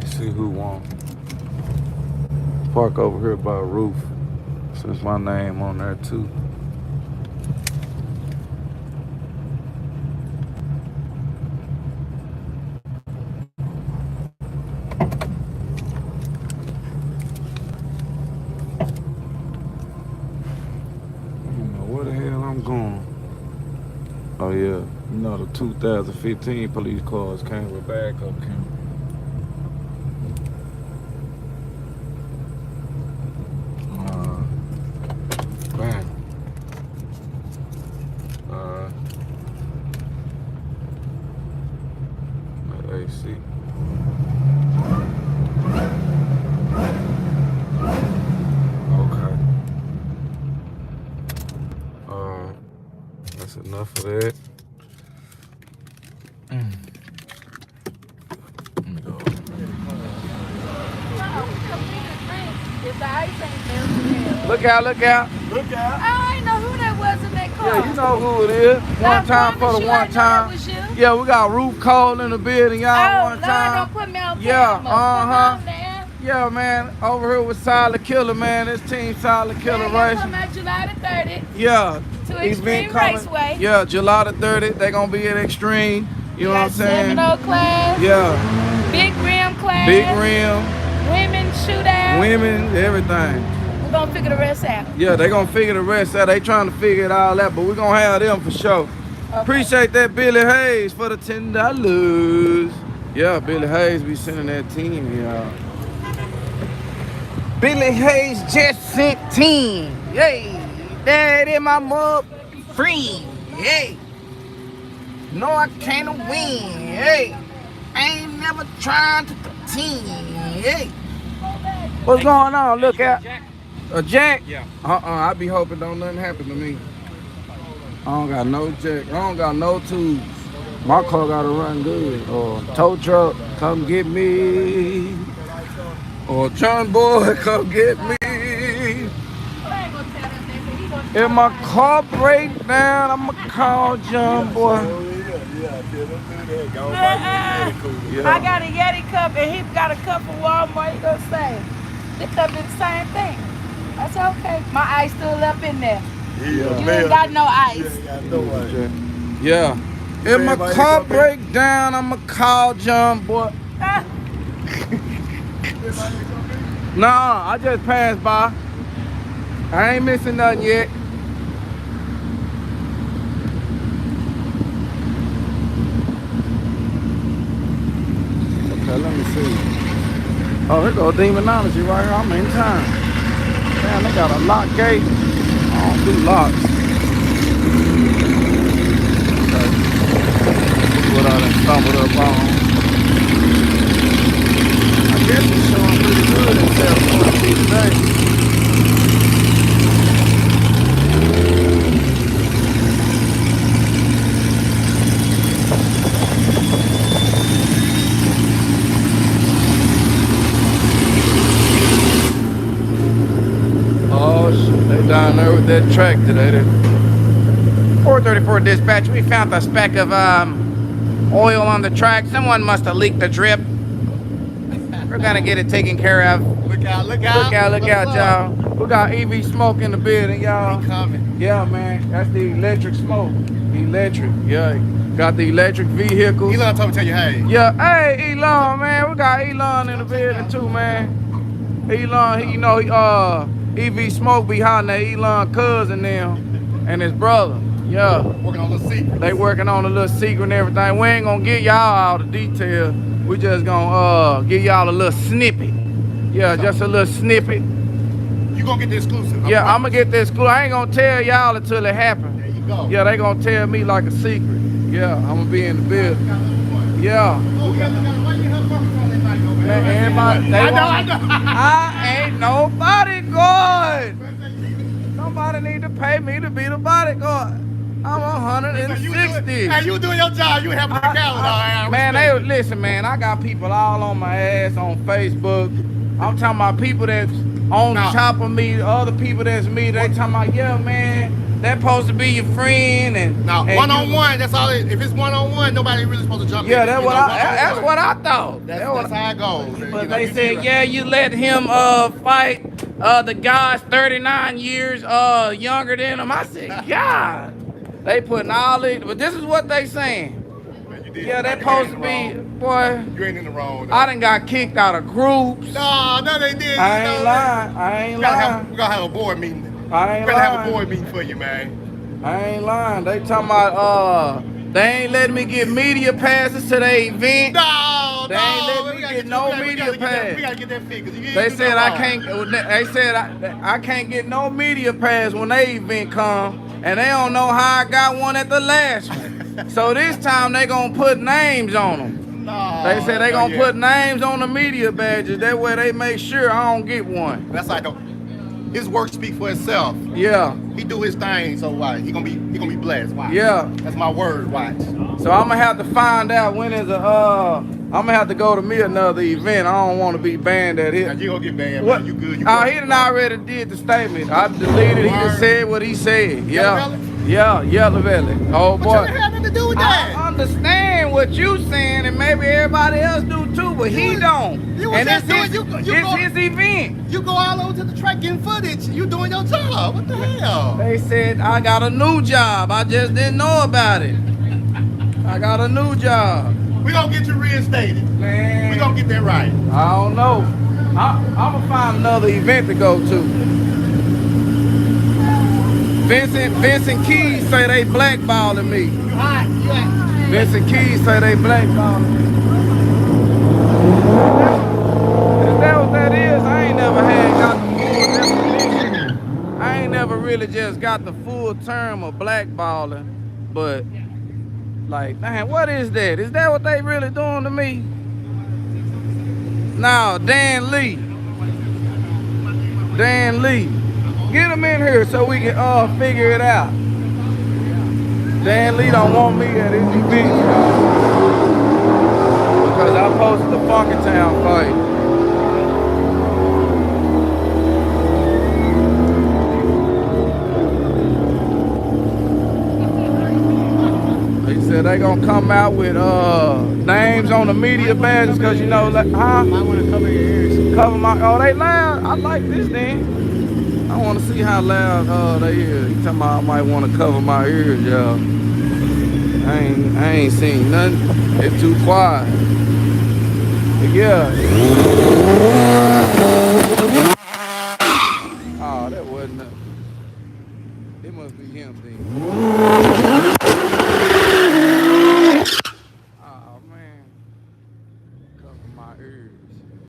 See who won. Park over here by a roof, since my name on there too. I don't know where the hell I'm going. Oh yeah, you know the 2015 police cars came with backup camera. Bam. AC. Okay. That's enough of that. Let me go. Look out, look out. Look out. I ain't know who that was in that car. Yeah, you know who it is. One time for the one time. Yeah, we got Roof Cole in the building, y'all. One time. Don't put me on Yeah, camera. Yeah, man. Over here with Solid Killer, man. This team Solid Killer Racing. Come out July the 30th. Yeah. To Extreme Raceway. Yeah, July the 30th. They gonna be at Extreme. You know what I'm saying? 7-0 class. Yeah. Big rim class. Big rim. Women shootout. Women, everything. We're gonna figure the rest out. Yeah, they gonna figure the rest out. They trying to figure it all out, but we're gonna have them for sure. Okay. Appreciate that Billy Hayes for the $10. Yeah, Billy Hayes be sending that team, y'all. Billy Hayes just sent 10. Yay. That in my mug free. Hey. No, I can't win. Hey. I ain't never trying to pretend. Hey. What's going on? Look out. A jack? Yeah. I be hoping don't nothing happen to me. I don't got no jack. I don't got no tools. My car gotta run good. Or tow truck, come get me. Or John boy, come get me. If my car break down, I'ma call John boy. I got a Yeti cup and he got a cup from Walmart. He gonna say the cup is the same thing. That's okay. My ice still up in there. You ain't got no ice. Yeah. If my car break down, I'ma call John boy. Nah, I just passed by. I ain't missing nothing yet. Okay, let me see. Oh, here go Demonology right here. I'm in time. Man, they got a lock gate. I don't do locks. Okay. What I done stumbled up on. I guess it's showing pretty good in California today. Oh shit, they down there with that track today. 434 dispatch, we found a speck of oil on the track. Someone must have leaked the drip. We're gonna get it taken care of. Look out, look out. Look out, y'all. We got EV smoke in the building, y'all. Coming. Yeah, man. That's the electric smoke. Electric. Yeah. Got the electric vehicles. Elon told me to tell you, hey. Yeah. Hey, Elon, man. We got Elon in the building too, man. Elon, he, you know, EV smoke behind that Elon cousin them and his brother. Yeah. Working on a little secret. They working on a little secret and everything. We ain't gonna give y'all all the details. We just gonna give y'all a little snippet. Yeah, just a little snippet. You gonna get the exclusive. Yeah, I'm gonna get the exclusive. I ain't gonna tell y'all until it happens. There you go. Yeah, they gonna tell me like a secret. Yeah, I'm gonna be in the building. Yeah. Everybody, I know. I ain't nobody good. Somebody need to pay me to be the bodyguard. I'm 160. Hey, you doing your job. You having the calendar. Man, listen, man. I got people all on my ass on Facebook. I'm talking about people that's on top of me, other people that's me. They talking about, yeah, man. That's supposed to be your friend and one-on-one. That's all. If it's one-on-one, nobody really supposed to jump in. Yeah, that's what I thought. That's how it goes. But they said, yeah, you let him fight. The guy's 39 years younger than him. I said, God. They putting all it, but this is what they saying. Yeah, that's supposed to be, boy. You ain't in the wrong. I done got kicked out of groups. No, they did. I ain't lying. We gotta have a board meeting. I ain't We're gonna have a lying. board meeting for you, man. I ain't lying. They talking about they ain't letting me get media passes to the event. No, they ain't letting me get no media pass. We gotta get that figure. They said I can't. They said I can't get no media pass when they event come, and they don't know how I got one at the last one. So this time they gonna put names on them. No, they said they gonna put names on the media badges. That way they make sure I don't get one. That's like his work speak for itself. Yeah. He do his thing, so why? He gonna be blessed. Watch. Yeah. That's my word. Watch. So I'm gonna have to find out when is I'm gonna have to go to me another event. I don't want to be banned at it. Now you gonna get banned. What? Man. You good? He done already did the statement. I deleted. He just said what he said. Yeah. Yeah, Yello Belly. Oh boy. What you had nothing to do with that? I understand what you saying, and maybe everybody else do too, but he don't. And it's his event. You go all over to the track getting footage. You doing your job. What the hell? They said I got a new job. I just didn't know about it. I got a new job. We gonna get you reinstated. Man. We gonna get that right. I don't know. I'm gonna find another event to go to. Vincent Keys say they blackballing me. Vincent Keys say they blackballing me. If that what that is, I ain't never got the full definition. I ain't never really just got the full term of blackballing, but like, man, what is that? Is that what they really doing to me? Now, Dan Lee. Get him in here so we can figure it out. Dan Lee don't want me at his event, because I posted the Funky Town fight. They said they gonna come out with names on the media badges, because you know, like, I want to cover your ears. Cover my, they loud. I like this then. I want to see how loud they is. He talking about I might want to cover my ears, y'all. I ain't seen nothing. It's too quiet. But yeah. Oh, that wasn't nothing. It must be him then.